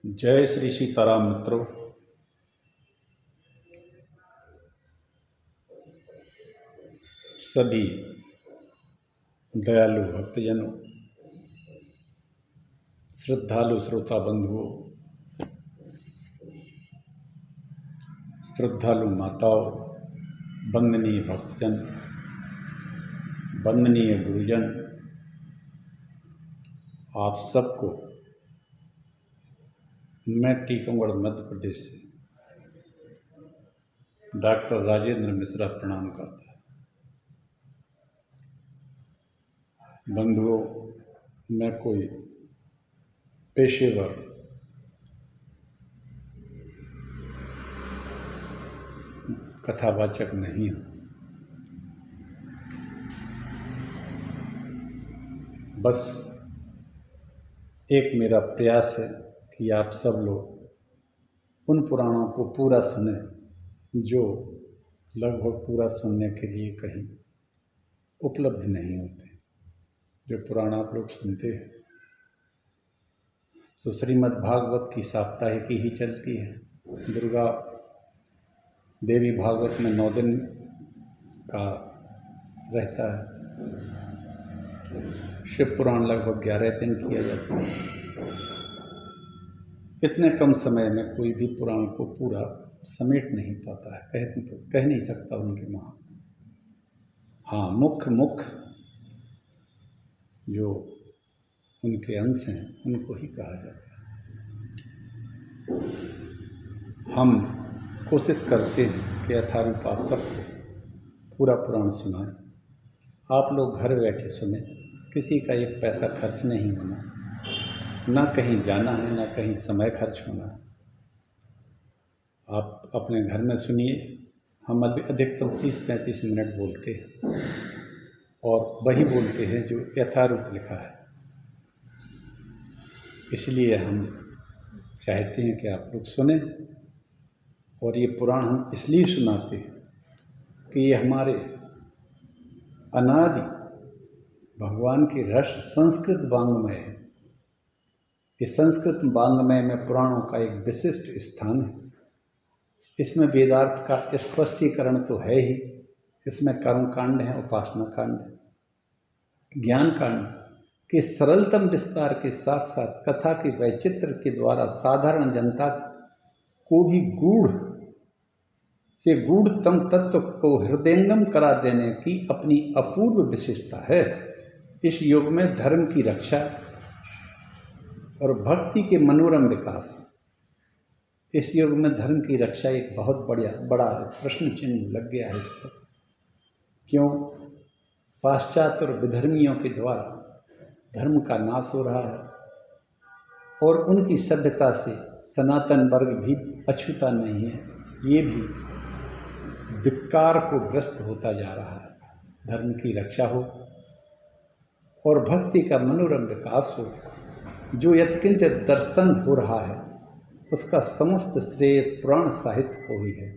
जय श्री सीताराम मित्रों। सभी दयालु भक्तजनों, श्रद्धालु श्रोता बंधुओं, श्रद्धालु माताओं, वंदनीय भक्तजन, वंदनीय गुरुजन, आप सबको मैं टीकमगढ़ मध्य प्रदेश से डॉक्टर राजेंद्र मिश्रा प्रणाम करता हूँ। बंधुओं, मैं कोई पेशेवर कथावाचक नहीं हूँ। बस एक मेरा प्रयास है कि आप सब लोग उन पुराणों को पूरा सुने जो लगभग पूरा सुनने के लिए कहीं उपलब्ध नहीं होते। जो पुराण आप लोग सुनते हैं तो श्रीमद् भागवत की साप्ताहिकी ही चलती है। दुर्गा देवी भागवत में 9 दिन का रहता है। शिव पुराण लगभग 11 दिन किया जाता है। इतने कम समय में कोई भी पुराण को पूरा समेट नहीं पाता है, कह नहीं सकता उनके महा। हाँ, मुख्य जो उनके अंश हैं उनको ही कहा जाता है। हम कोशिश करते हैं कि यथारूप आप सबको पूरा पुराण सुनाएं। आप लोग घर बैठे सुने, किसी का एक पैसा खर्च नहीं होना, ना कहीं जाना है, ना कहीं समय खर्च होना। आप अपने घर में सुनिए। हम अधिकतम 30-35 मिनट बोलते हैं और वही बोलते हैं जो यथारूप लिखा है। इसलिए हम चाहते हैं कि आप लोग सुने। और ये पुराण हम इसलिए सुनाते हैं कि ये हमारे अनादि भगवान के रस संस्कृत वाङ्मय है। ये संस्कृत वाङ्मय में पुराणों का एक विशिष्ट स्थान है। इसमें वेदार्थ का स्पष्टीकरण तो है ही, इसमें कर्म कांड है, उपासना कांड है, ज्ञान कांड के सरलतम विस्तार के साथ साथ कथा के वैचित्र के द्वारा साधारण जनता को भी गूढ़ से गूढ़तम तत्व को हृदयंगम करा देने की अपनी अपूर्व विशेषता है। इस युग में धर्म की रक्षा और भक्ति के मनोरम विकास, इस युग में धर्म की रक्षा एक बहुत बड़ा प्रश्न चिन्ह लग गया है इस पर। क्यों? पाश्चात्य और विधर्मियों के द्वारा धर्म का नाश हो रहा है और उनकी सभ्यता से सनातन वर्ग भी अछूता नहीं है। ये भी विकार को ग्रस्त होता जा रहा है। धर्म की रक्षा हो और भक्ति का मनोरम विकास हो। जो यत्किंचित दर्शन हो रहा है उसका समस्त श्रेय पुराण साहित्य को ही है।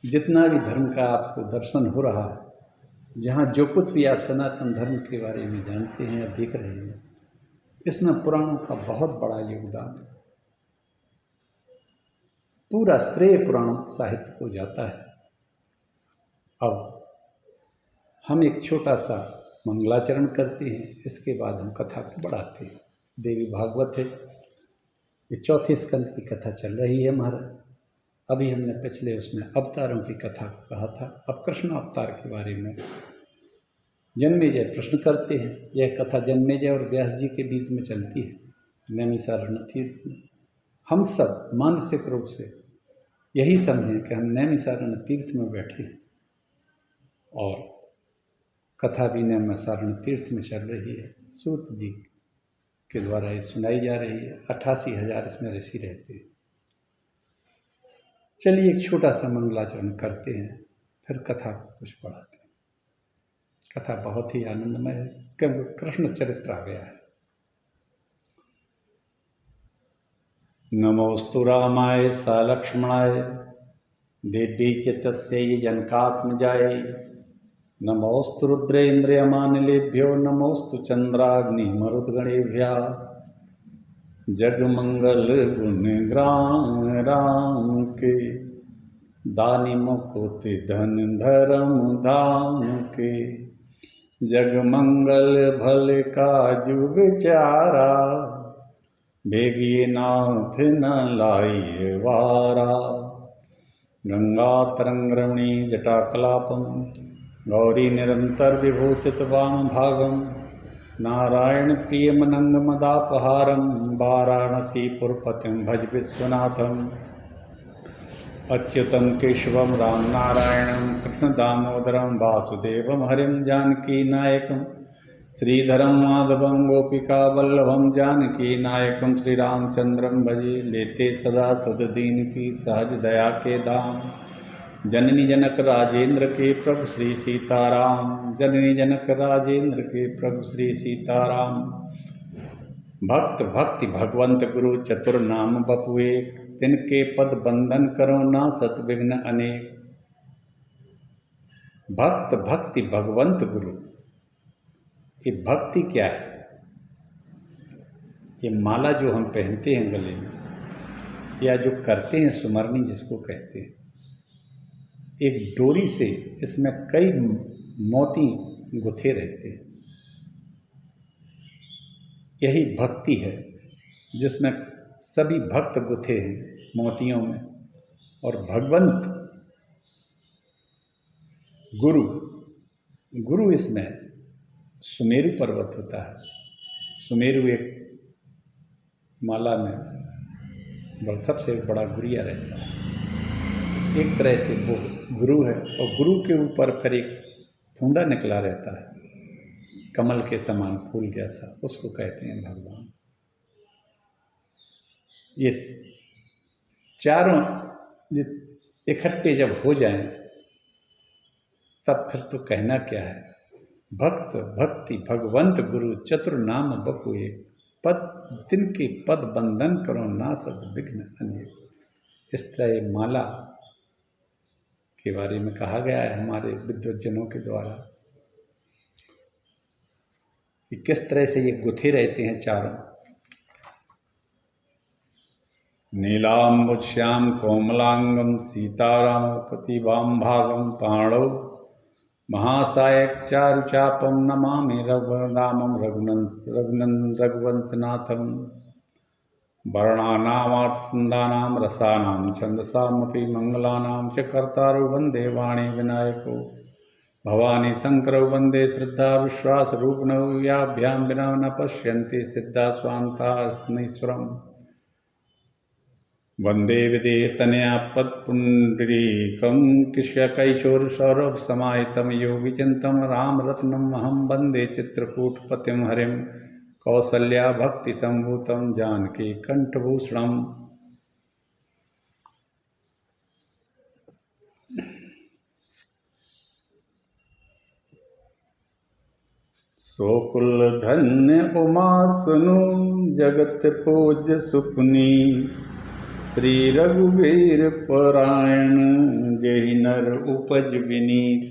जितना भी धर्म का आपको दर्शन हो रहा है, जहाँ जो कुछ भी आप सनातन धर्म के बारे में जानते हैं या देख रहे हैं, इसमें पुराणों का बहुत बड़ा योगदान है। पूरा श्रेय पुराण साहित्य को जाता है। अब हम एक छोटा सा मंगलाचरण करते हैं, इसके बाद हम कथा को बढ़ाते हैं। देवी भागवत है, ये 4थे स्कंद की कथा चल रही है महाराज। अभी हमने पिछले उसमें अवतारों की कथा कहा था। अब कृष्ण अवतार के बारे में जन्मेजय प्रश्न करते हैं। यह कथा जन्मेजय और व्यास जी के बीच में चलती है नैमिषारण्य तीर्थ में। हम सब मानसिक रूप से यही समझें कि हम नैमिषारण्य तीर्थ में बैठे हैं और कथा भी नैमिषारण्य तीर्थ में चल रही है। सूत जी के द्वारा ये सुनाई जा रही है। 88,000 इसमें ऋषि रहते हैं। चलिए एक छोटा सा मंगलाचरण करते हैं, फिर कथा को कुछ बढ़ाते हैं। कथा बहुत ही आनंदमय है क्योंकि कृष्ण चरित्र आ गया है। नमोस्तु रामाय स लक्ष्मणाय देवी च तस्यै जनकात्मजायै नमोस्तु रुद्रेन्द्रियमानिलेभ्यो नमोस्तु चंद्राग्नि मरुद्गणेभ्यः जग मंगल गुण ग्राम राम के, दानी मुकुति धन धर्म धाम के। जग मंगल भल का जुग चारा, भेगिए नाथ न लाइए वारा। गंगा तरंग रमणी जटा कलापम, गौरी निरंतर विभूषित वाम भागम। नारायण प्रिय मनंग मदापहारम, वाराणसी पुरपतिम भज विश्वनाथम। अच्युतम केशवम राम नारायणम, कृष्ण दामोदरम वासुदेवम हरिम जानकी नायकम। श्रीधरम माधवम गोपिका वल्लभम जानकी नायकम। श्री रामचंद्रम भजे लेते सदा सुध दीन की, सहज दया के धाम। जननी जनक राजेंद्र के प्रभु श्री सीताराम, जननी जनक राजेंद्र के प्रभु श्री सीताराम। भक्त भक्ति भगवंत गुरु चतुर नाम बपु एक, तिनके पद बंदन करो ना सस विघ्न अनेक। भक्त भक्ति भगवंत गुरु, ये भक्ति क्या है? ये माला जो हम पहनते हैं गले में, या जो करते हैं सुमरनी जिसको कहते हैं, एक डोरी से इसमें कई मोती गुथे रहते हैं। यही भक्ति है जिसमें सभी भक्त गुथे हैं मोतियों में। और भगवंत गुरु, गुरु इसमें सुमेरु पर्वत होता है। सुमेरु एक माला में सबसे बड़ा गुरिया रहता है। एक तरह से वो गुरु है, और गुरु के ऊपर फिर एक फूंदा निकला रहता है कमल के समान फूल जैसा, उसको कहते हैं भगवान। ये चारों इकट्ठे जब हो जाएं तब फिर तो कहना क्या है। भक्त भक्ति भगवंत गुरु चतुर नाम बपु एक, पद तिनके पद बंदन करो ना सब विघ्न अनेक। इस तरह ये माला के बारे में कहा गया है हमारे विद्वज्जनों के द्वारा कि किस तरह से ये गुथे रहते हैं चारों। नीलांबुज श्याम कोमलांगम, सीतारामपति वाम भागम। पाणौ महासायक चारु चापम, नमामि रघुनामम रघुवंशनाथम। वर्णानामार्त्सन्दानां रसानां छन्दसामपि, मंगलानां च कर्तारौ वन्दे वाणी विनायको। भवानी शंकरौ वन्दे श्रद्धा विश्वासरूपिणौ, याभ्यां विना न पश्यन्ति सिद्धा स्वान्ता स्मैश्वरम्। वन्दे विदेहतनया पत्पुण्डरीकं, किश्यकैशोरसौरभसमाहितं योगिचिन्तं रामरत्नम् अहं वन्दे चित्रकूटपतिं हरिं। कौसल्या भक्तिसम्भूतं जानकी कंठभूषणम्। सोकुल धन्य उमा सुनु, जगत पूज्य सुपुनी। श्री रघुवीर परायण, जय नर उपज विनीत।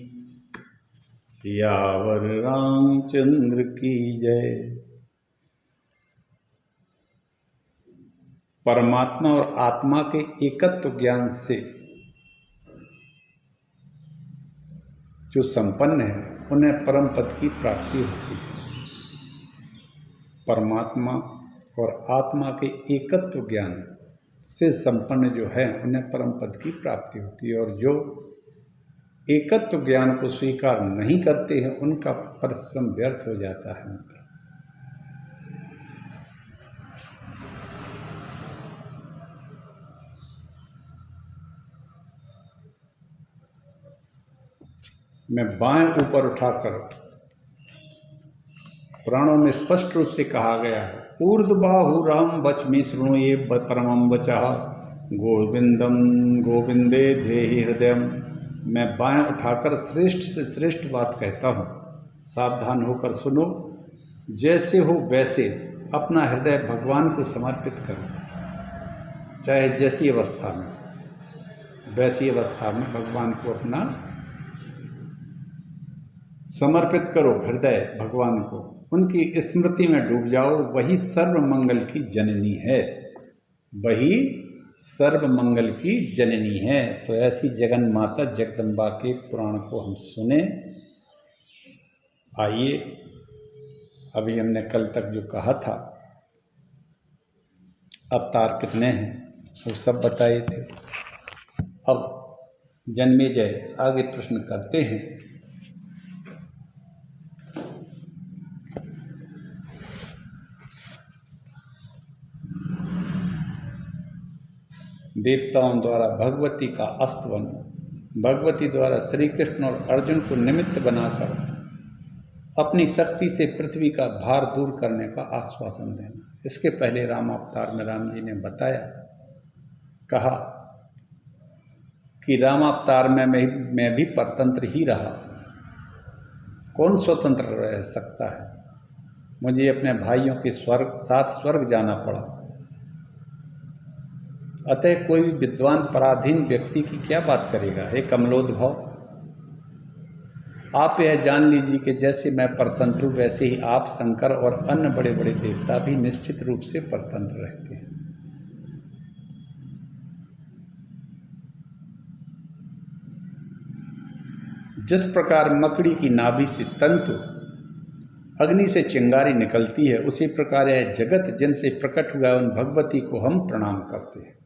सियावर रामचंद्र की जय। परमात्मा और आत्मा के एकत्व ज्ञान से जो संपन्न है उन्हें परम पद की प्राप्ति होती है। परमात्मा और आत्मा के एकत्व ज्ञान से संपन्न जो है उन्हें परम पद की प्राप्ति होती है। और जो एकत्व ज्ञान को स्वीकार नहीं करते हैं उनका परिश्रम व्यर्थ हो जाता है। मैं बाएं ऊपर उठाकर, पुराणों में स्पष्ट रूप से कहा गया है, ऊर्ध्वबाहु राम वचमि शृणुये परमं वचः, गोविंदम गोविंदे धेहि हृदयम। मैं बाएं उठाकर श्रेष्ठ से श्रेष्ठ बात कहता हूँ, सावधान होकर सुनो। जैसे हो वैसे अपना हृदय भगवान को समर्पित करो, चाहे जैसी अवस्था में, वैसी अवस्था में भगवान को अपना समर्पित करो हृदय भगवान को। उनकी स्मृति में डूब जाओ, वही सर्व मंगल की जननी है, वही सर्व मंगल की जननी है। तो ऐसी जगन माता जगदम्बा के पुराण को हम सुने। आइए, अभी हमने कल तक जो कहा था अवतार कितने हैं वो सब बताए थे। अब जन्मेजय आगे प्रश्न करते हैं। देवताओं द्वारा भगवती का अस्तवन, भगवती द्वारा श्री कृष्ण और अर्जुन को निमित्त बनाकर अपनी शक्ति से पृथ्वी का भार दूर करने का आश्वासन देना। इसके पहले राम अवतार में राम जी ने बताया, कहा कि राम अवतार में मैं भी परतंत्र ही रहा, कौन स्वतंत्र रह सकता है, मुझे अपने भाइयों के साथ स्वर्ग जाना पड़ा। अतः कोई भी विद्वान पराधीन व्यक्ति की क्या बात करेगा। हे कमलोद्भव, आप यह जान लीजिए कि जैसे मैं परतंत्र हूँ, वैसे ही आप शंकर और अन्य बड़े बड़े देवता भी निश्चित रूप से परतंत्र रहते हैं। जिस प्रकार मकड़ी की नाभि से तंतु, अग्नि से चिंगारी निकलती है, उसी प्रकार यह जगत जिनसे प्रकट हुआ उन भगवती को हम प्रणाम करते हैं।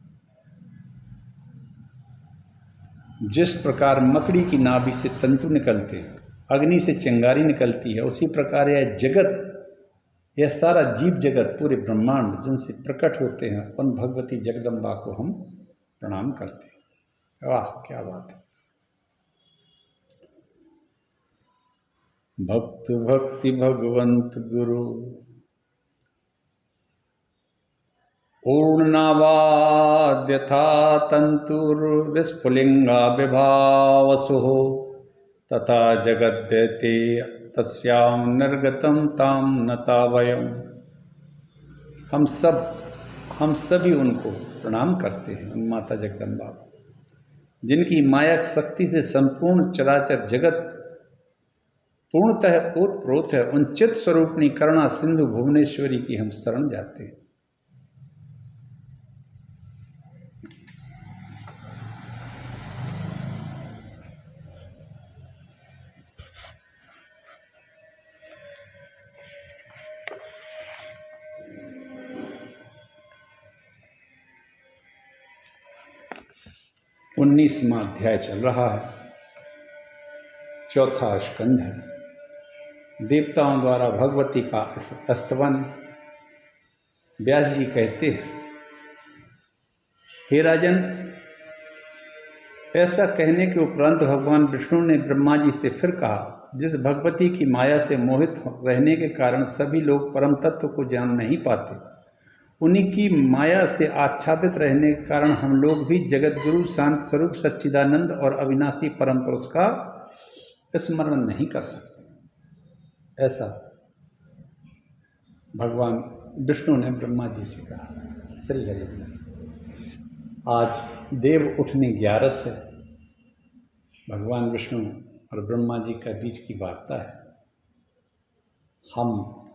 जिस प्रकार मकड़ी की नाभि से तंतु निकलते हैं, अग्नि से चिंगारी निकलती है, उसी प्रकार यह जगत, यह सारा जीव जगत, पूरे ब्रह्मांड जिनसे प्रकट होते हैं, उन भगवती जगदम्बा को हम प्रणाम करते हैं। वाह, क्या बात है। भक्त भक्ति भगवंत गुरु पूर्णनावाद्यथा तंतुर्विस्फुलिंगा विभावसु तथा जगद्यते तस्याम निर्गतम ताम नता वयम। हम सभी उनको प्रणाम करते हैं, उन माता जगदम्बा को, जिनकी माया शक्ति से संपूर्ण चराचर जगत पूर्णतः ओतप्रोत है। उन चित स्वरूपणी करुणा सिंधु भुवनेश्वरी की हम शरण जाते हैं। 19वां अध्याय चल रहा है, चौथा स्कंध है। देवताओं द्वारा भगवती का स्तवन। व्यास जी कहते हैं, हे राजन, ऐसा कहने के उपरांत भगवान विष्णु ने ब्रह्मा जी से फिर कहा, जिस भगवती की माया से मोहित रहने के कारण सभी लोग परम तत्व को जान नहीं पाते, उन्हीं की माया से आच्छादित रहने के कारण हम लोग भी जगत गुरु शांत स्वरूप सच्चिदानंद और अविनाशी परम पुरुष का स्मरण नहीं कर सकते। ऐसा भगवान विष्णु ने ब्रह्मा जी से कहा। श्री हरि। आज देव उठनी 11 से भगवान विष्णु और ब्रह्मा जी के बीच की वार्ता है। हम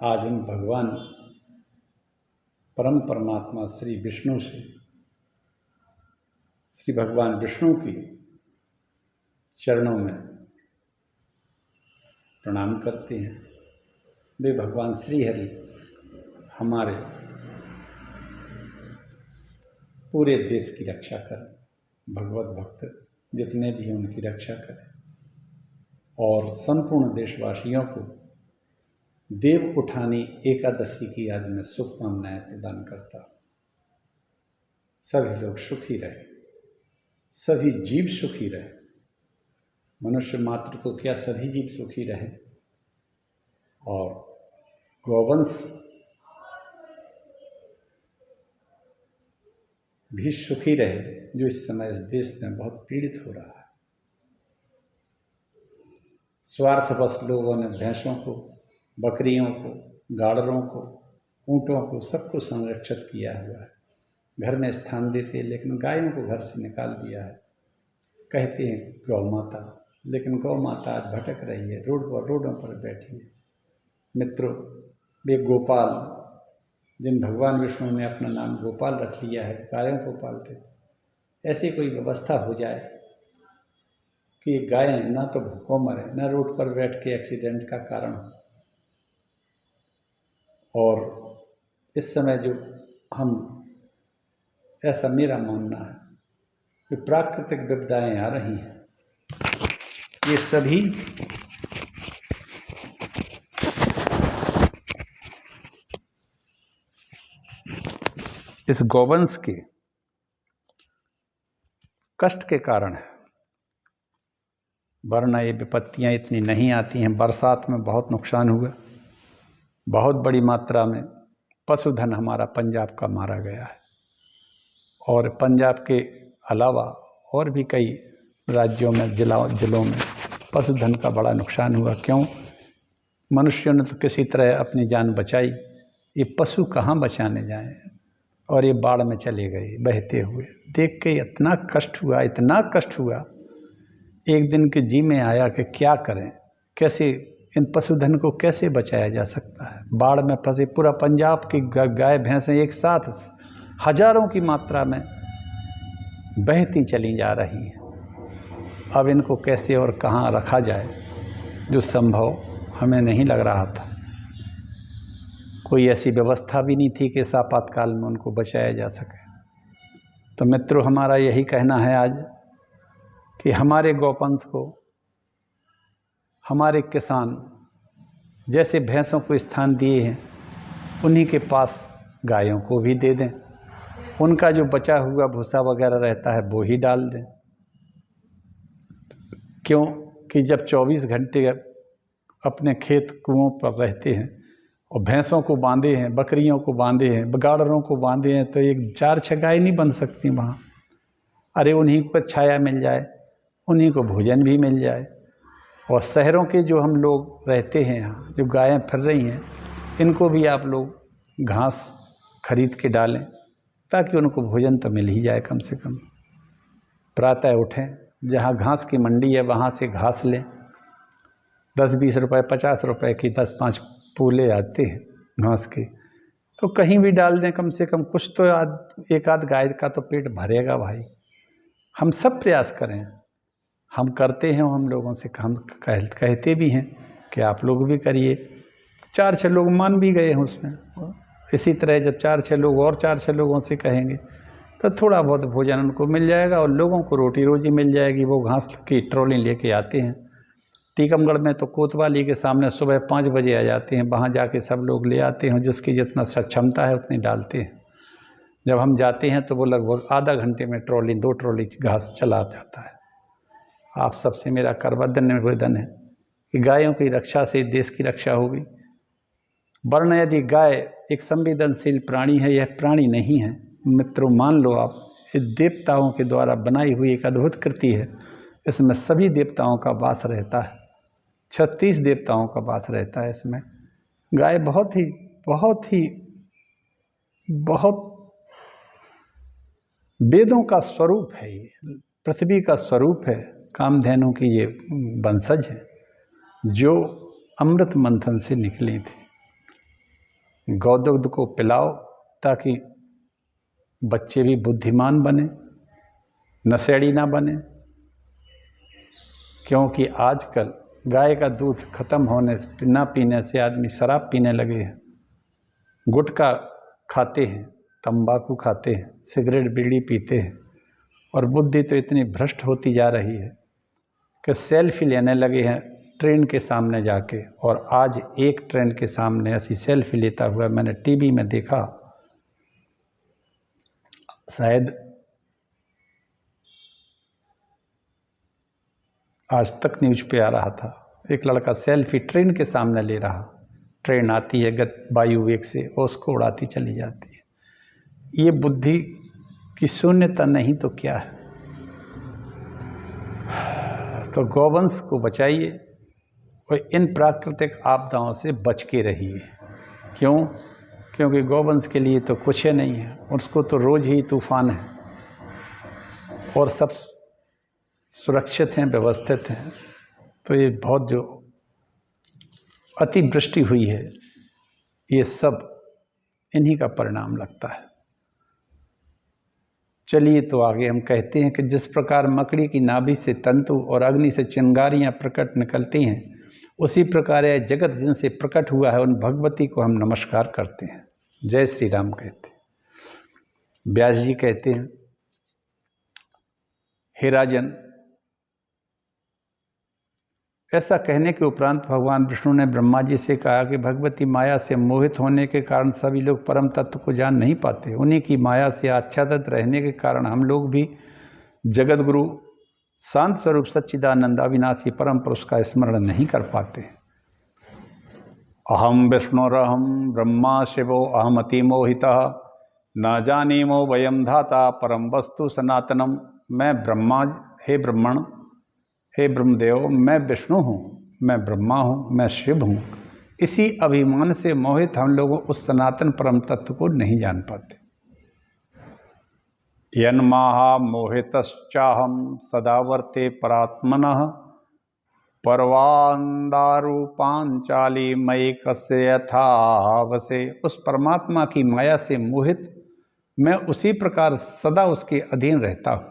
आज उन भगवान परम परमात्मा श्री विष्णु से, श्री भगवान विष्णु की चरणों में प्रणाम करते हैं। वे भगवान श्री हरि हमारे पूरे देश की रक्षा करें, भगवत भक्त जितने भी हैं उनकी रक्षा करें, और संपूर्ण देशवासियों को देव उठानी एकादशी की आज मैं शुभकामनाएं प्रदान करता हूँ। सभी लोग सुखी रहे, सभी जीव सुखी रहे। मनुष्य मात्र तो क्या, सभी जीव सुखी रहे, और गौवंश भी सुखी रहे, जो इस समय इस देश में बहुत पीड़ित हो रहा है। स्वार्थवश लोगों ने भैंसों को, बकरियों को, गाड़रों को, ऊँटों को, सबको संरक्षित किया हुआ है। घर में स्थान देते, लेकिन गायों को घर से निकाल दिया है। कहते हैं गौ माता, लेकिन गौ माता आज भटक रही है, रोडों पर बैठी है। मित्रों, वे गोपाल, जिन भगवान विष्णु ने अपना नाम गोपाल रख लिया है, गायों को पालते, ऐसी कोई व्यवस्था हो जाए कि गायें ना तो भूखों मरे, ना रोड पर बैठ के एक्सीडेंट का कारण हो। और इस समय जो हम, ऐसा मेरा मानना है कि प्राकृतिक विपदाएं आ रही हैं, ये सभी इस गौवंश के कष्ट के कारण है। वरना ये विपत्तियां इतनी नहीं आती हैं। बरसात में बहुत नुकसान हुआ, बहुत बड़ी मात्रा में पशुधन हमारा पंजाब का मारा गया है, और पंजाब के अलावा और भी कई राज्यों में, जिलों में पशुधन का बड़ा नुकसान हुआ। क्यों? मनुष्यों ने तो किसी तरह अपनी जान बचाई, ये पशु कहाँ बचाने जाएं, और ये बाढ़ में चले गए बहते हुए। देख के इतना कष्ट हुआ, इतना कष्ट हुआ। एक दिन के जी में आया कि क्या करें, कैसे इन पशुधन को कैसे बचाया जा सकता है। बाढ़ में फंसे पूरा पंजाब की गाय भैंसें एक साथ हजारों की मात्रा में बहती चली जा रही हैं। अब इनको कैसे और कहाँ रखा जाए, जो संभव हमें नहीं लग रहा था। कोई ऐसी व्यवस्था भी नहीं थी कि इस आपातकाल में उनको बचाया जा सके। तो मित्रों, हमारा यही कहना है आज कि हमारे गौपंश को, हमारे किसान जैसे भैंसों को स्थान दिए हैं, उन्हीं के पास गायों को भी दे दें। उनका जो बचा हुआ भूसा वगैरह रहता है वो ही डाल दें। क्यों कि जब 24 घंटे अपने खेत कुओं पर रहते हैं और भैंसों को बांधे हैं, बकरियों को बांधे हैं, गाड़रों को बांधे हैं, तो एक 4-6 गाय नहीं बन सकती वहाँ। अरे उन्हीं को छाया मिल जाए, उन्हीं को भोजन भी मिल जाए। और शहरों के जो हम लोग रहते हैं यहाँ, जो गायें फिर रही हैं, इनको भी आप लोग घास खरीद के डालें, ताकि उनको भोजन तो मिल ही जाए कम से कम। प्रातः उठें, जहाँ घास की मंडी है वहाँ से घास लें। 10-20 रुपए, 50 रुपए की 10-5 पूले आते हैं घास के, तो कहीं भी डाल दें। कम से कम कुछ तो एक आध गाय का तो पेट भरेगा भाई। हम सब प्रयास करें, हम करते हैं, हम लोगों से हम कहते भी हैं कि आप लोग भी करिए। 4-6 लोग मान भी गए हैं उसमें। इसी तरह जब 4-6 लोग और 4-6 लोगों से कहेंगे तो थोड़ा बहुत भोजन उनको मिल जाएगा और लोगों को रोटी रोजी मिल जाएगी। वो घास की ट्रॉली लेके आते हैं। टीकमगढ़ में तो कोतवाली के सामने सुबह 5 बजे आ जाते हैं, वहाँ जाके सब लोग ले आते हैं, जिसकी जितना क्षमता है उतनी डालते हैं। जब हम जाते हैं तो वो लगभग आधा घंटे में 2 ट्रॉली घास चला जाता है। आप सबसे मेरा करवदन निवेदन है कि गायों की रक्षा से देश की रक्षा होगी। वरना यदि गाय एक संवेदनशील प्राणी है, यह प्राणी नहीं है मित्रों, मान लो आप, ये देवताओं के द्वारा बनाई हुई एक अद्भुत कृति है। इसमें सभी देवताओं का वास रहता है, 36 देवताओं का वास रहता है इसमें। गाय बहुत वेदों का स्वरूप है, ये पृथ्वी का स्वरूप है। कामधेनु की ये वंशज है जो अमृत मंथन से निकली थी। गौदुग्ध को पिलाओ ताकि बच्चे भी बुद्धिमान बने, नशेड़ी ना बने। क्योंकि आजकल गाय का दूध खत्म होने ना पीने से आदमी शराब पीने लगे हैं, गुटखा खाते हैं, तंबाकू खाते हैं, सिगरेट बीड़ी पीते हैं, और बुद्धि तो इतनी भ्रष्ट होती जा रही है कि सेल्फी लेने लगे हैं ट्रेन के सामने जाके। और आज एक ट्रेन के सामने ऐसी सेल्फी लेता हुआ मैंने टीवी में देखा, शायद आज तक न्यूज पे आ रहा था, एक लड़का सेल्फी ट्रेन के सामने ले रहा। ट्रेन आती है वायु वेग से और उसको उड़ाती चली जाती है। ये बुद्धि की शून्यता नहीं तो क्या है। तो गौवंश को बचाइए और इन प्राकृतिक आपदाओं से बच के रहिए। क्यों? क्योंकि गौवंश के लिए तो कुछ है नहीं है, उसको तो रोज ही तूफान है और सब सुरक्षित हैं, व्यवस्थित हैं। तो ये बहुत जो अतिवृष्टि हुई है ये सब इन्हीं का परिणाम लगता है। चलिए तो आगे हम कहते हैं कि जिस प्रकार मकड़ी की नाभि से तंतु और अग्नि से चिंगारियां प्रकट निकलती हैं, उसी प्रकार यह जगत जिनसे प्रकट हुआ है उन भगवती को हम नमस्कार करते हैं। जय श्री राम कहते हैं। व्यास जी कहते हैं, हे राजन, ऐसा कहने के उपरांत भगवान विष्णु ने ब्रह्मा जी से कहा कि भगवती माया से मोहित होने के कारण सभी लोग परम तत्व को जान नहीं पाते। उन्हीं की माया से आच्छादित रहने के कारण हम लोग भी जगत गुरु शांत स्वरूप सच्चिदानंद अविनाशी परम पुरुष का स्मरण नहीं कर पाते। अहम विष्णुरहम ब्रह्मा शिवो अहमति मोहिता न जानीमो वयम धाता परम वस्तु सनातनम। मैं ब्रह्मा, हे ब्रह्मण, हे ब्रह्मदेव, मैं विष्णु हूँ, मैं ब्रह्मा हूँ, मैं शिव हूँ। इसी अभिमान से मोहित हम लोग उस सनातन परम तत्व को नहीं जान पाते। यन्माहा मोहितश्चाहम सदावर्ते परात्मनः परवान्दारु पांचाली मयि कस्य यथावसे। उस परमात्मा की माया से मोहित मैं उसी प्रकार सदा उसके अधीन रहता हूँ,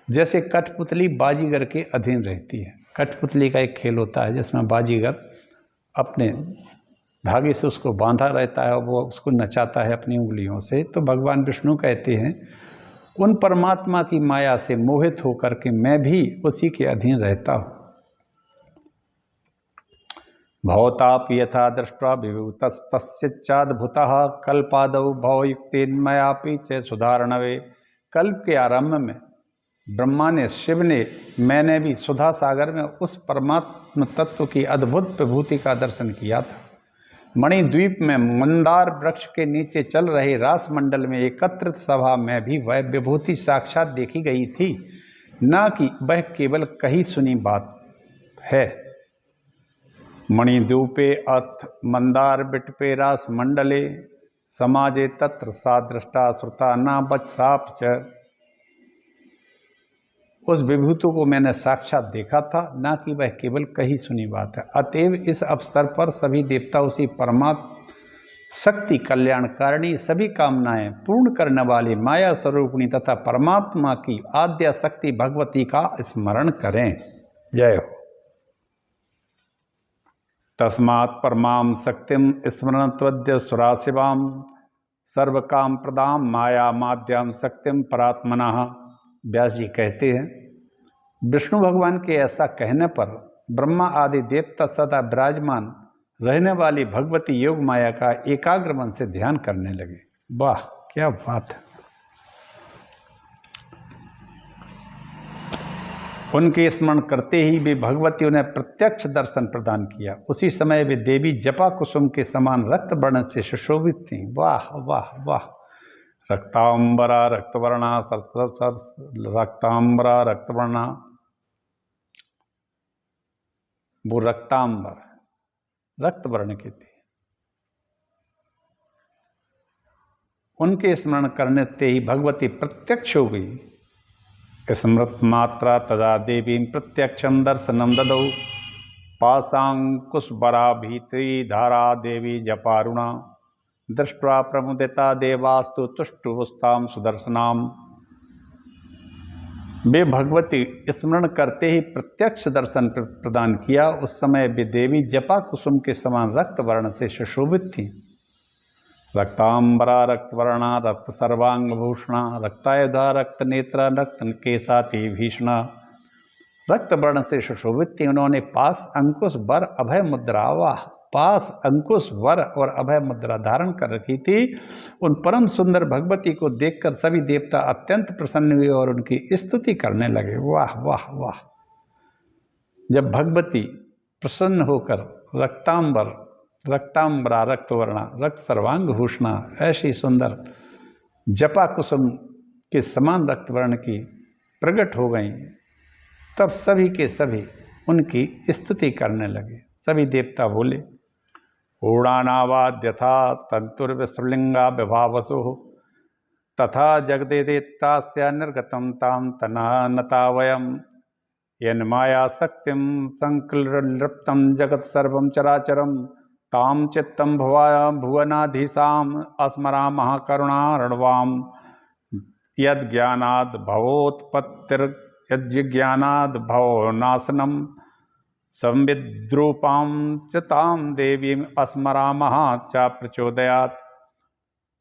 जैसे कठपुतली बाजीगर के अधीन रहती है। कठपुतली का एक खेल होता है जिसमें बाजीगर अपने धागे से उसको बांधा रहता है और वो उसको नचाता है अपनी उंगलियों से। तो भगवान विष्णु कहते हैं, उन परमात्मा की माया से मोहित होकर के मैं भी उसी के अधीन रहता हूँ। भवतापि यथा दृष्ट्वा विभूतस्तस्याद्भुतः कल्पादौ भवयुक्तेन्मयापि च सुधारणवे। कल्प के आरंभ में ब्रह्मा ने, शिव ने, मैंने भी सुधा सागर में उस परमात्म तत्व की अद्भुत विभूति का दर्शन किया था। मणिद्वीप में मंदार वृक्ष के नीचे चल रहे रास मंडल में एकत्रित सभा में भी वह विभूति साक्षात देखी गई थी, न कि वह केवल कही सुनी बात है। मणिद्वीपे अथ मंदार बिटपे रास मंडले समाजे तत्र सा दृष्टा श्रुता न बचसाप च। उस विभूति को मैंने साक्षात देखा था, न कि वह केवल कही सुनी बात है। अतएव इस अवसर पर सभी देवता उसी परमात्मा शक्ति कल्याणकारिणी, सभी कामनाएं पूर्ण करने वाली माया स्वरूपिणी तथा परमात्मा की आद्या शक्ति भगवती का स्मरण करें। जय हो। तस्मात् परमां शक्तिम स्मरण त्वद्य सुराशिवाम सर्व काम प्रदाम माया माद्याम शक्तिम परात्मनः। व्यास जी कहते हैं, विष्णु भगवान के ऐसा कहने पर ब्रह्मा आदि देवता सदा विराजमान रहने वाली भगवती योग माया का एकाग्र मन से ध्यान करने लगे। वाह, क्या बात है। उनके स्मरण करते ही वे भगवती उन्हें प्रत्यक्ष दर्शन प्रदान किया। उसी समय वे देवी जपा कुसुम के समान रक्त वर्ण से सुशोभित थीं। वाह वाह वाह। रक्तांबरा रक्तवर्णा रक्तांबरा रक्तवर्णा, वो रक्तांबर रक्त वर्ण की थी। उनके स्मरण करने से ही भगवती प्रत्यक्ष हो गई। स्मृत मात्रा तदा देवी प्रत्यक्षम दर्शनम ददौ पाशांकुशबरा भीत्री धारा देवी जपारुणा दृष्ट्वा प्रमुदिता देवास्तु तुष्टुस्ताम सुदर्शनाम। वे भगवती स्मरण करते ही प्रत्यक्ष दर्शन प्रदान किया। उस समय वे देवी जपा कुसुम के समान रक्त वर्ण से सुशोभित थीं। रक्तांबरा रक्तवर्णा रक्त सर्वांग भूषणा रक्तायुधा रक्त नेत्रा रक्त केसाति भीषणा। रक्त वर्ण से सुशोभित थी। उन्होंने पास अंकुश वर अभय मुद्रा, वाह, पास अंकुश वर और अभय मुद्रा धारण कर रखी थी। उन परम सुंदर भगवती को देखकर सभी देवता अत्यंत प्रसन्न हुए और उनकी स्तुति करने लगे। वाह वाह वाह। जब भगवती प्रसन्न होकर रक्तांबर रक्तांबरा रक्तवर्णा रक्त सर्वांग भूषणा ऐसी सुंदर जपा कुसुम के समान रक्तवर्ण की प्रकट हो गई, तब सभी के सभी उनकी स्तुति करने लगे। सभी देवता बोले, ऊर्णानावाद्यथा तंतुर्विश्रलिंगा विभावसु तथा जगदेदेत्तास्य निर्गतं तां तनानता वयम यन्माया शक्तिं संक्लिप्तं जगत् सर्वं चराचरं ताम चित्तम भुवनाधीशाम अस्मरामः करुणार्णवाम यद ज्ञानाद भवोत्पत्तिर यज्ञानाद भवो नाशनम संविद्रूपां च ताम देवीं अस्मरामः च प्रचोदयात्।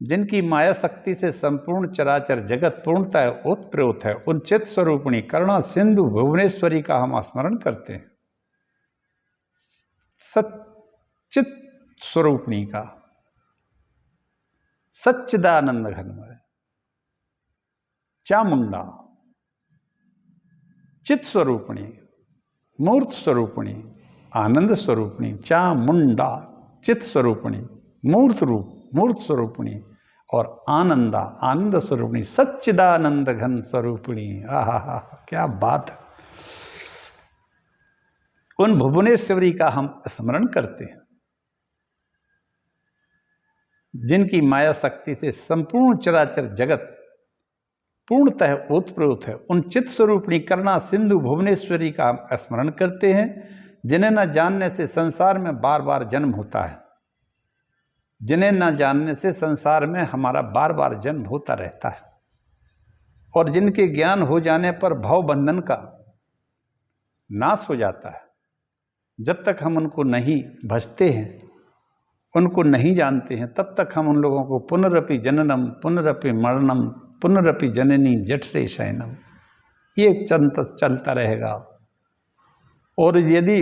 जिनकी माया शक्ति से संपूर्ण चराचर जगत पूर्णतः उत्प्रोत है, उन चित स्वरूपिणी करुणा सिंधु भुवनेश्वरी का हम स्मरण करते हैं। सच्चित स्वरूपिणी का, सच्चिदानंद घनमय, चामुंडा, चित स्वरूपिणी, मूर्त स्वरूपिणी, आनंद स्वरूपिणी, चामुंडा, चित स्वरूपिणी, मूर्त रूप, मूर्त स्वरूपिणी और आनंदा, आनंद स्वरूपिणी, सच्चिदानंद घन स्वरूपिणी। आहा, क्या बात है। उन भुवनेश्वरी का हम स्मरण करते हैं, जिनकी माया शक्ति से संपूर्ण चराचर जगत पूर्णतः ओतप्रोत है। उन चित्त स्वरूपिणी करुणा सिंधु भुवनेश्वरी का हम स्मरण करते हैं, जिन्हें न जानने से संसार में बार बार जन्म होता है, जिन्हें न जानने से संसार में हमारा बार बार जन्म होता रहता है, और जिनके ज्ञान हो जाने पर भव बंधन का नाश हो जाता है। जब तक हम उनको नहीं भजते हैं, उनको नहीं जानते हैं, तब तक हम उन लोगों को पुनरपि जननम पुनरपि मरणम पुनरपि जननी जठरे शयनम, ये चलता रहेगा। और यदि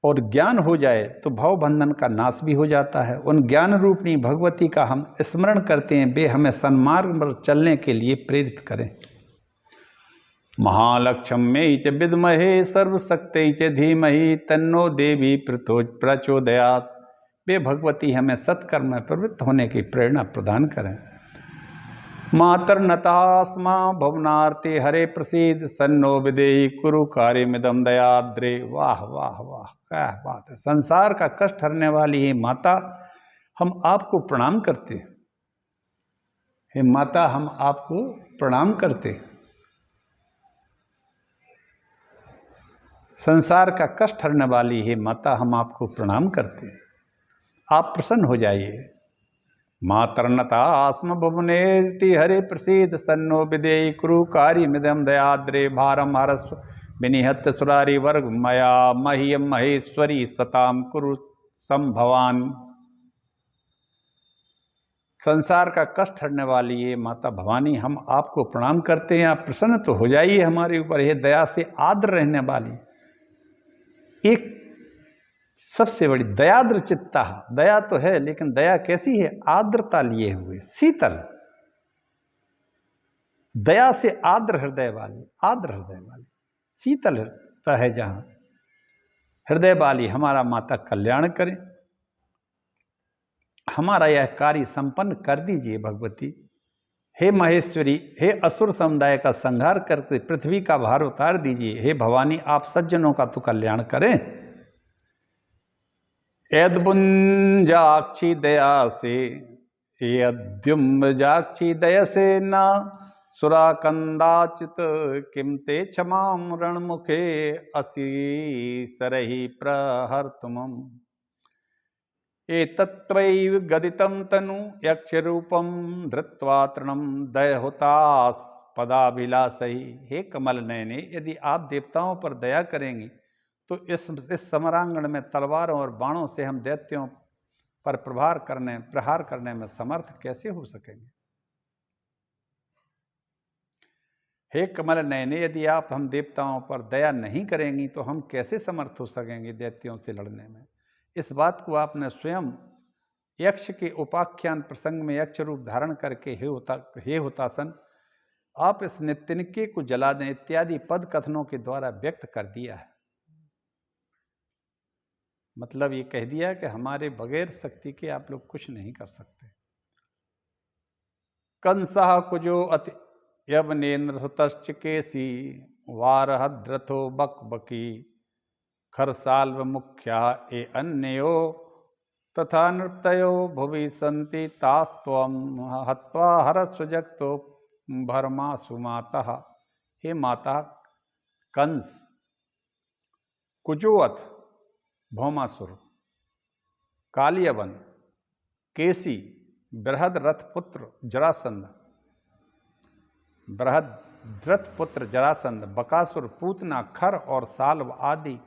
और ज्ञान हो जाए तो भव बंधन का नाश भी हो जाता है। उन ज्ञान रूपिणी भगवती का हम स्मरण करते हैं, वे हमें सन्मार्ग पर चलने के लिए प्रेरित करें। महालक्ष्म्यै च विद्महे सर्वशक्त्यै च धीमहि तन्नो देवी प्रचोदयात्। वे भगवती हमें सत्कर्म में प्रवृत्त होने की प्रेरणा प्रदान करें। मातर्नतास्मा भवनार्ते हरे प्रसीद सन्नो विदेहि कुरु कार्यमिदं दयाद्रे। वाह वाह वाह, क्या बात है। संसार का कष्ट हरने वाली हे माता, हम आपको प्रणाम करते हैं। हे माता, हम आपको प्रणाम करते हैं। संसार का कष्ट हरने वाली हे माता, हम आपको प्रणाम करते हैं। आप प्रसन्न हो जाइए। मातर्नतास्म भुवनेति हरे प्रसीद सन्नो विदेहि कुरु कार्यमिदं दयाद्रे। भारम हरस्व विनिहत सुरारी वर्ग मया मह्यम महेश्वरी सताम कुरु संभवान। संसार का कष्ट हरने वाली ये माता भवानी, हम आपको प्रणाम करते हैं। आप प्रसन्न तो हो जाइए हमारे ऊपर। ये दया से आर्द्र रहने वाली, एक सबसे बड़ी दयाद्र चित्ता। दया तो है, लेकिन दया कैसी है? आर्द्रता लिए हुए, शीतल, दया से आर्द्र हृदय वाली, आर्द्र हृदय वाली, शीतल हृदय है जहां हृदय वाली हमारा माता कल्याण करें। हमारा यह कार्य संपन्न कर दीजिए भगवती। हे महेश्वरी, हे असुर समुदाय का संहार करके पृथ्वी का भार उतार दीजिए। हे भवानी, आप सज्जनों का तो कल्याण करें। यद्बुंजाक्षी दया से, यद्युम्बजाक्षी दया से ना सुराकंदाचित किम ते क्षमाम रणमुखे असीसरहि प्रहर्तुमम्। एतत्त्वैव गदितं तनु यक्षरूपं धृत्वा तृणं दयहुतास्पदाभिलाषैः। हे कमल नयने, यदि आप देवताओं पर दया करेंगी तो इस समरांगण में तलवारों और बाणों से हम दैत्यों पर प्रहार करने में समर्थ कैसे हो सकेंगे। हे कमल नयने, यदि आप हम देवताओं पर दया नहीं करेंगी तो हम कैसे समर्थ हो सकेंगे दैत्यों से लड़ने में। इस बात को आपने स्वयं यक्ष के उपाख्यान प्रसंग में यक्ष रूप धारण करके हे होतासन, आप इस नित्यनिके को जला दें इत्यादि पद कथनों के द्वारा व्यक्त कर दिया है। मतलब ये कह दिया कि हमारे बगैर शक्ति के आप लोग कुछ नहीं कर सकते। कंसः कुजो अति यवनेन्द्रहुतश्च केसी वारहद्रथो बकबकी खरसाल्व मुख्या ए अन्यो तथा नृतयो भुवि सन्ति तास्त्वं हत्वा हरस्व जगतो भरमासु मातः। हे माता कंस, कुजोअथ भौमासुर, कालियवन, केसी, बृहद्रथपुत्र जरासंध, बकासुर, पूतना, खर और साल्व आदि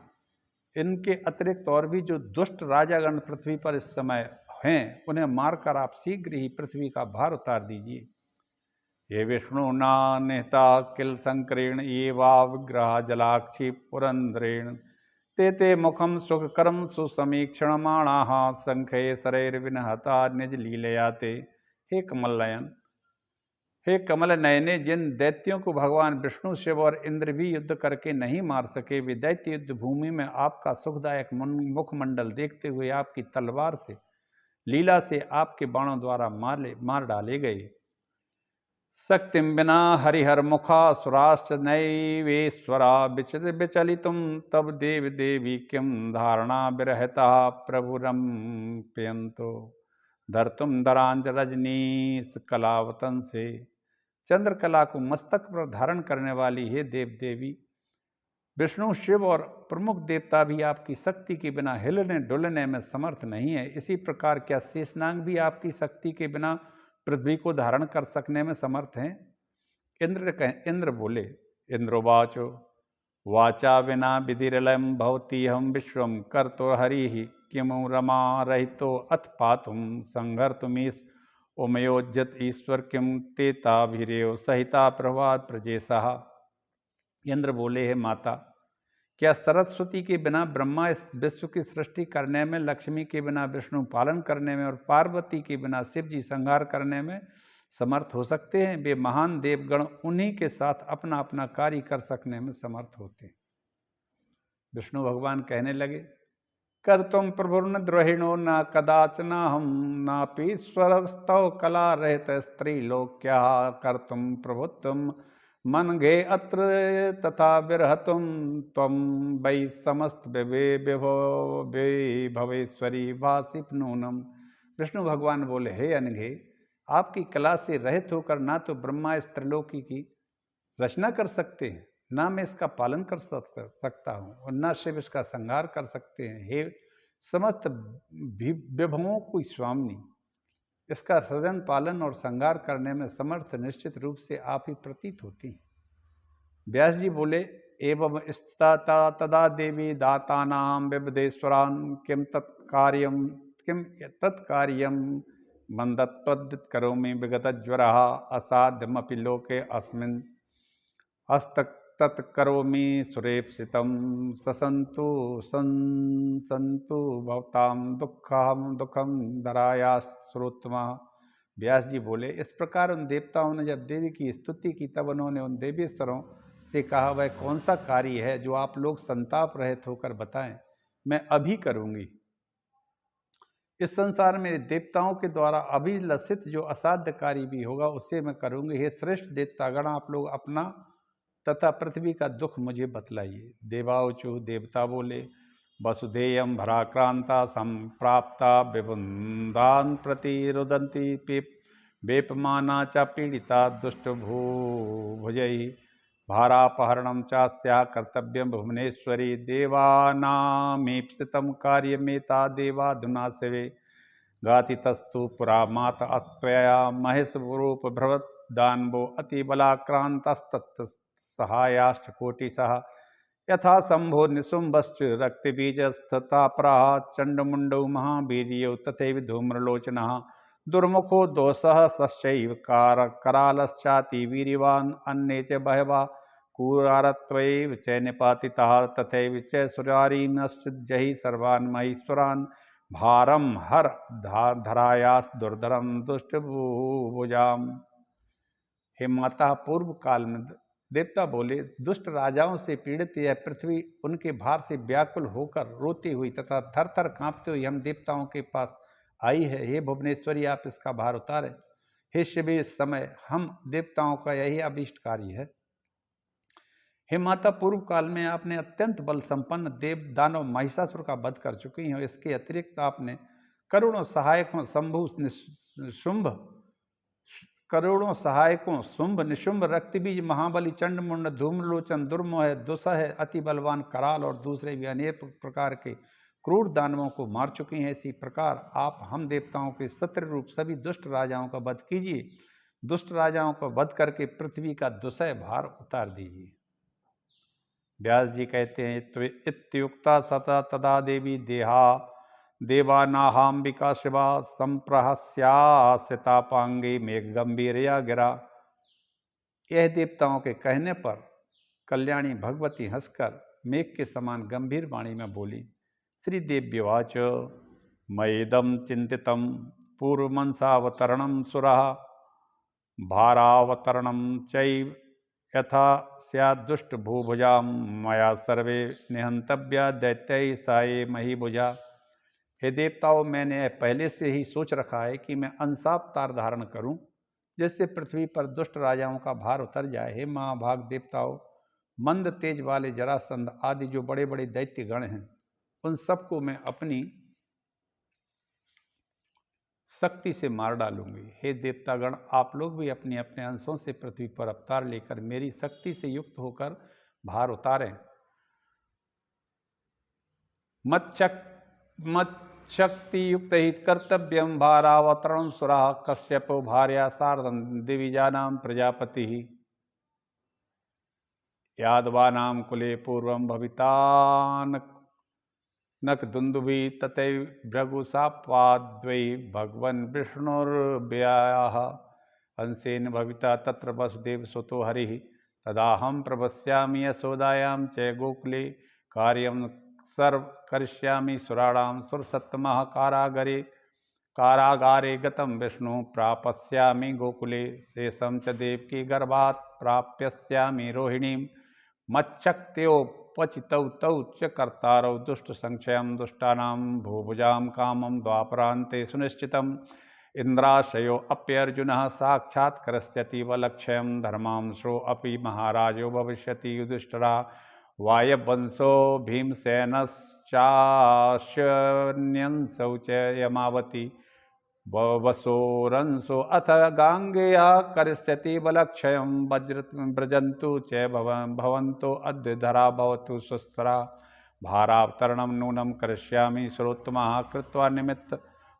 इनके अतिरिक्त और भी जो दुष्ट राजागण पृथ्वी पर इस समय हैं, उन्हें मारकर आप शीघ्र ही पृथ्वी का भार उतार दीजिए। ये विष्णुना निहता किल संकरेण ये वा विग्रह जलाक्षी पुरंदरेण ते ते मुखम सुखकरम सुसमीक्षणमाणाः संख्ये शरैर्विनहता निज लीलया ते। हे कमल नयन, हे कमल नयने, जिन दैत्यों को भगवान विष्णु, शिव और इंद्र भी युद्ध करके नहीं मार सके, वे दैत्य युद्ध भूमि में आपका सुखदायक मुखमंडल देखते हुए आपकी तलवार से, लीला से आपके बाणों द्वारा मार डाले गए। शक्तिम विना हरिहर मुखा सुराश्च नैवेश्वरा विचलितुम तब देव देवी किम धारणा विरहता प्रभुरम प्यंतो धरतुम दरांज रजनीश कलावतन से। चंद्रकला को मस्तक पर धारण करने वाली हे देव देवी, विष्णु, शिव और प्रमुख देवता भी आपकी शक्ति के बिना हिलने डुलने में समर्थ नहीं है। इसी प्रकार क्या शेषनाग भी आपकी शक्ति के बिना पृथ्वी को धारण कर सकने में समर्थ हैं? इंद्र बोले, इंद्रोवाचो वाचा विना विधिरलयम भवती हम विश्वम कर तो हरि ही किमु रमा रहितो अथ पातुम संघर्तुमीश उमयोज्यत ईश्वर किम तेताभिरेव सहिता प्रभात प्रजेशा। इंद्र बोले, हे माता, क्या सरस्वती के बिना ब्रह्मा इस विश्व की सृष्टि करने में, लक्ष्मी के बिना विष्णु पालन करने में और पार्वती के बिना शिव जी संहार करने में समर्थ हो सकते हैं? वे महान देवगण उन्हीं के साथ अपना अपना कार्य कर सकने में समर्थ होते हैं। विष्णु भगवान कहने लगे, कर तुम प्रभुर्न द्रोहिणो न कदाचना हम नापीश्वरस्तव कला रहित स्त्री लोक क्या कर तुम प्रभुत्वम मन गे अत्र तथा विरहतुम तम वै समस्त भवेश्वरी वासिप नूनम। विष्णु भगवान बोले, हे अनघे, आपकी कला से रहित होकर ना तो ब्रह्मा इस त्रिलोकी की रचना कर सकते हैं, ना मैं इसका पालन कर सकता हूँ और ना शिव इसका संहार कर सकते हैं। हे समस्त विभवों की स्वामिनी, इसका सृजन, पालन और संहार करने में समर्थ निश्चित रूप से आप ही प्रतीत होती हैं। व्यास जी बोले, एवं स्थिता तदा देवी दातानां विबुधेश्वरान् किम तत्कार्यं मंदत्वद् करोमि विगतज्वरः असाध्यमपि लोके अस्मिन् हस्तत्करोमि सुरेप्सितं ससन्तु संसन्तु भवतां दुखम धरायाश्रोत्तमा। व्यास जी बोले, इस प्रकार उन देवताओं ने जब देवी की स्तुति की, तब उन्होंने उन देवीश्वरों से कहा, वह कौन सा कार्य है जो आप लोग संताप रहित होकर बताएं, मैं अभी करूंगी। इस संसार में देवताओं के द्वारा अभिलषित जो असाध्य कार्य भी होगा, उससे मैं करूंगी। हे श्रेष्ठ देवतागण, आप लोग अपना तथा पृथ्वी का दुख मुझे बतलाइए। देवाऊचु, देवता बोले, वसुधेयं भराक्रांता संप्राप्ता विबुन्दान् प्रति रुदन्ति वेपमाना च पीड़िता दुष्ट भुजैः भारापहरणं चास्या कर्तव्यं भुवनेश्वरी। देवानामीप्सितं कार्यमेता देवाधुना शिवे गातितस्तु पुरा माता अस्त्वया महेशरूप भ्रवत् दानवो अतिबलाक्रान्तस्तत् सहायाष्टकोटिशः यथा शंभो निशुम्भश्च रक्तबीजस्तथा प्राह चंडमुंडौ महावीर्यौ तथैव धूम्रलोचनः दुर्मुखो दोषः सश्चैव करालश्चाति वीर्यवान् अन्ये च बहवः कूरारत्वैव च निपातिताः तथैव च सुरारीनश्च जहि सर्वान् महीश्वरान् भारं हर धरायास दुर्धरं दुष्टभुजाम्। हे माता, पूर्व काल में देवता बोले, दुष्ट राजाओं से पीड़ित यह पृथ्वी उनके भार से व्याकुल होकर रोती हुई तथा थर थर कांपते हुई हम देवताओं के पास आई है। हे भुवनेश्वरी, आप इसका भार उतारें। हे शिव, इस समय हम देवताओं का यही अभीष्ट कार्य है। हे माता, पूर्व काल में आपने अत्यंत बल संपन्न देव दानव महिषासुर का वध कर चुकी हैं। इसके अतिरिक्त आपने करोड़ों सहायकों शंभु शुंभ करोड़ों सहायकों शुंभ निशुंभ रक्तबीज महाबली चंडमुंड धूम्रलोचन दुर्मोह दुसह अति बलवान कराल और दूसरे भी अनेक प्रकार के क्रूर दानवों को मार चुकी हैं। इसी प्रकार आप हम देवताओं के शत्रु रूप सभी दुष्ट राजाओं का वध कीजिए। दुष्ट राजाओं को वध करके पृथ्वी का दुसह भार उतार दीजिए। व्यास जी कहते हैं इत्युक्ता सता तदा देवी देवानाहाम्बिका शिवा संप्रहस्यासितापांगे मेघ गंभीरया गिरा। यह देवताओं के कहने पर कल्याणी भगवती हंसकर मेघ के समान गंभीर वाणी में बोली। श्रीदेव्यवाच मयेदं चिंतितं पूर्वमंसावतरणं सुरः भारावतरणं चैव यथा स्याद्दुष्ट भूभुजां मया सर्वे निहंतव्या दैत्यै साये महीभुजा। हे देवताओं, मैंने पहले से ही सोच रखा है कि मैं अंशावतार धारण करूं, जिससे पृथ्वी पर दुष्ट राजाओं का भार उतर जाए। हे महाभाग देवताओं, मंद तेज वाले जरासंध आदि जो बड़े बड़े दैत्य गण हैं, उन सबको मैं अपनी शक्ति से मार डालूंगी। हे देवतागण, आप लोग भी अपने अपने अंशों से पृथ्वी पर अवतार लेकर मेरी शक्ति से युक्त होकर भार उतारें। मच्छक्ति युक्त ही कर्तव्यम भारावतरण सुरा कश्यपो भार्या सार्धं दिविजानां प्रजापति यादवानां कुले पूर्वं भवितान नकदुन्दुभि ततैव भृगुशापाद्वै भगवन् विष्णुर्व्ययः अंशेन भविता तत्र वसुदेवसुतो हरिः तदाहं प्रवस्यामि यशोदायां च गोकुले कार्यं सर्व करिष्यामि सुराणां सुरसत्तमः कारागारे गतं विष्णु प्रापस्यामि गोकुले शेषं च देवकी गर्भात् प्राप्स्यामि रोहिणीं मच्छक्त्योपचितौ तौ च कर्तारौ दुष्ट संक्षयं दुष्टानां भूभुजां कामं द्वापरान्ते सुनिश्चितम् इंद्राशयो अप्यर्जुनः साक्षात् करिष्यति वलक्षयं धर्मांशो अपि महाराजो भविष्यति युधिष्ठिरः वायवंशो भीमसेनश्चास्यन्यंसौ च यमावती वसोरंसो अथ गांगेयः करिष्यति बलक्षयं व्रजन्तु च भवन्तो अद्य धरा भवतु सुस्थिरा भारावतरणं नूनं करिष्यामि सुरोत्तमः कृत्वा निमित्त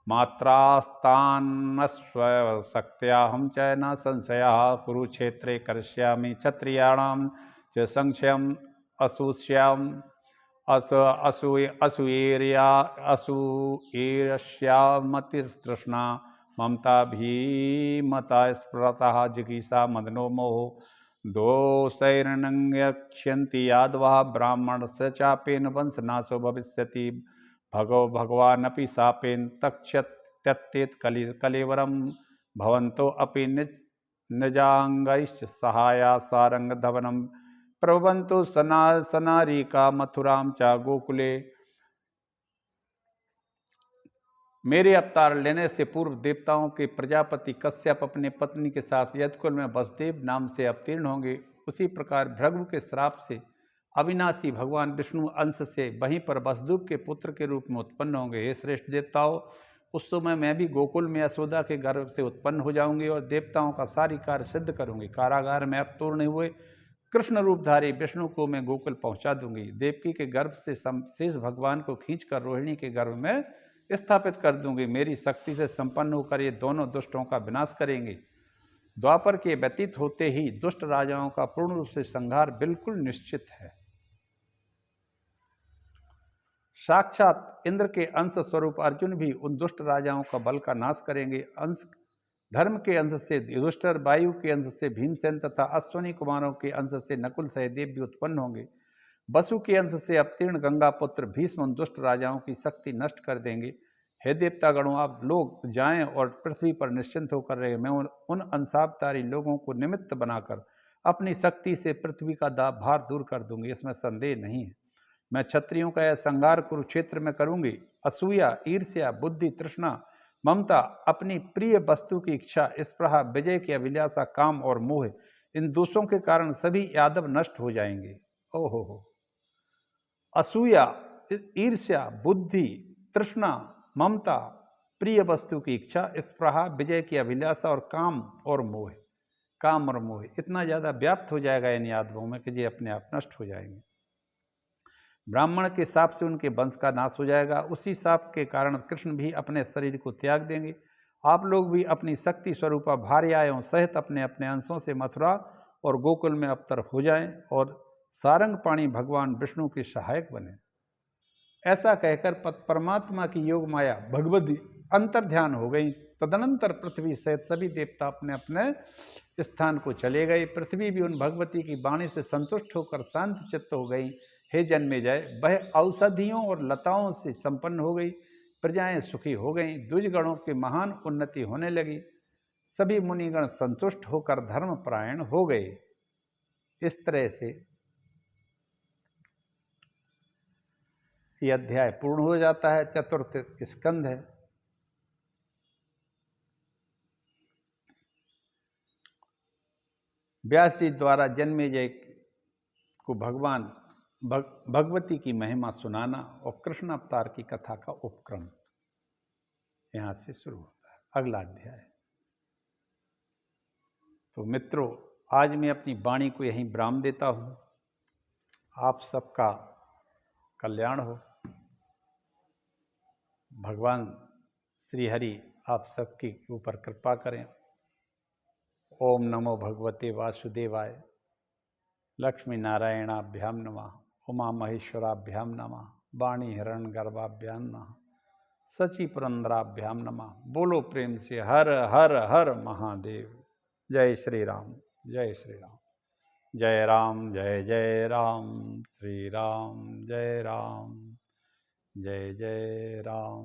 मात्रास्तान्नस्वशक्त्याहं च न संशयः कुरुक्षेत्रे करिष्यामि क्षत्रियाणां च संक्षयम् असूयेर्ष्यामतिस्तृष्णा ममता भीमता स्फुरतः जिगीषा मदनो मोहो दोषैर्नङ्क्ष्यन्ति यादवः ब्राह्मणस्य चापेन वंशनाशो भविष्यति भगवानपि शापेन तक्षत्यत्येत कलेवरं भवन्तो अपि निजांगैश्च सहाया सारंगधवनं प्रभवन्तु सनारिका मथुरां च गोकुले। मेरे अवतार लेने से पूर्व देवताओं के प्रजापति कश्यप अपने पत्नी के साथ यदकुल में वसुदेव नाम से अवतीर्ण होंगे। उसी प्रकार भृगु के श्राप से अविनाशी भगवान विष्णु अंश से वहीं पर वसुदेव के पुत्र के रूप में उत्पन्न होंगे। हे श्रेष्ठ देवताओं, उस समय मैं भी गोकुल में यशोदा के गर्भ से उत्पन्न हो जाऊंगी और देवताओं का सारी कार्य सिद्ध करूंगी। कारागार में अवतीर्ण हुए कृष्ण रूपधारी विष्णु को मैं गोकुल पहुंचा दूंगी। देवकी के गर्भ से शेष भगवान को खींचकर रोहिणी के गर्भ में स्थापित कर दूंगी। मेरी शक्ति से संपन्न होकर ये दोनों दुष्टों का विनाश करेंगे। द्वापर के व्यतीत होते ही दुष्ट राजाओं का पूर्ण रूप से संहार बिल्कुल निश्चित है। साक्षात इंद्र के अंश स्वरूप अर्जुन भी उन दुष्ट राजाओं का बल का नाश करेंगे। अंश धर्म के अंश से युधिष्ठिर, वायु के अंश से भीमसेन तथा अश्वनी कुमारों के अंश से नकुल सहदेव भी उत्पन्न होंगे। वसु के अंश से अवतीर्ण गंगा पुत्र भीष्म उन दुष्ट राजाओं की शक्ति नष्ट कर देंगे। हे देवतागणों, आप लोग जाएं और पृथ्वी पर निश्चिंत होकर रहे। मैं उन अंशावतारी लोगों को निमित्त बनाकर अपनी शक्ति से पृथ्वी का भार दूर कर दूंगी, इसमें संदेह नहीं है। मैं क्षत्रियों का यह संहार कुरुक्षेत्र में करूंगी। असूया, ईर्ष्या, बुद्धि, तृष्णा, ममता, अपनी प्रिय वस्तु की इच्छा, स्पृहा, विजय की अभिलाषा, काम और मोह, इन दोषों के कारण सभी यादव नष्ट हो जाएंगे। ओहो, असूया, ईर्ष्या, बुद्धि, तृष्णा, ममता, प्रिय वस्तु की इच्छा, स्पृहा, विजय की अभिलाषा और काम और मोह इतना ज़्यादा व्याप्त हो जाएगा इन यादवों में कि ये अपने आप नष्ट हो जाएंगे। ब्राह्मण के शाप से उनके वंश का नाश हो जाएगा। उसी शाप के कारण कृष्ण भी अपने शरीर को त्याग देंगे। आप लोग भी अपनी शक्ति स्वरूपा भार्याओं सहित अपने अपने अंशों से मथुरा और गोकुल में अवतर हो जाएं और सारंगपाणी भगवान विष्णु के सहायक बने। ऐसा कहकर परमात्मा की योग माया भगवती अंतर्ध्यान हो गई। तदनंतर पृथ्वी सहित सभी देवता अपने अपने स्थान को चले गए। पृथ्वी भी उन भगवती की वाणी से संतुष्ट होकर शांत चित्त हो गई। हे जन्मेजय, वह औषधियों और लताओं से संपन्न हो गई। प्रजाएं सुखी हो गईं। द्विजगणों की महान उन्नति होने लगी। सभी मुनिगण संतुष्ट होकर धर्मपरायण हो गए। इस तरह से यह अध्याय पूर्ण हो जाता है। चतुर्थ स्कंध है। व्यास जी द्वारा जन्मेजय को भगवती की महिमा सुनाना और कृष्ण अवतार की कथा का उपक्रम यहाँ से शुरू होता है। अगला अध्याय। तो मित्रों, आज मैं अपनी वाणी को यहीं विराम देता हूँ। आप सबका कल्याण हो। भगवान श्री हरि आप सबके ऊपर कृपा करें। ओम नमो भगवते वासुदेवाय। लक्ष्मी नारायणाभ्याम नमः। उमा महेश्वराभ्याम नमः। वाणी हिरण गर्भाभ्याम नमः। सची पुरंदराभ्याम नमः। बोलो प्रेम से हर हर हर महादेव। जय श्री राम, जय श्री राम। जय राम, जय जय राम। श्री राम, जय राम, जय जय राम।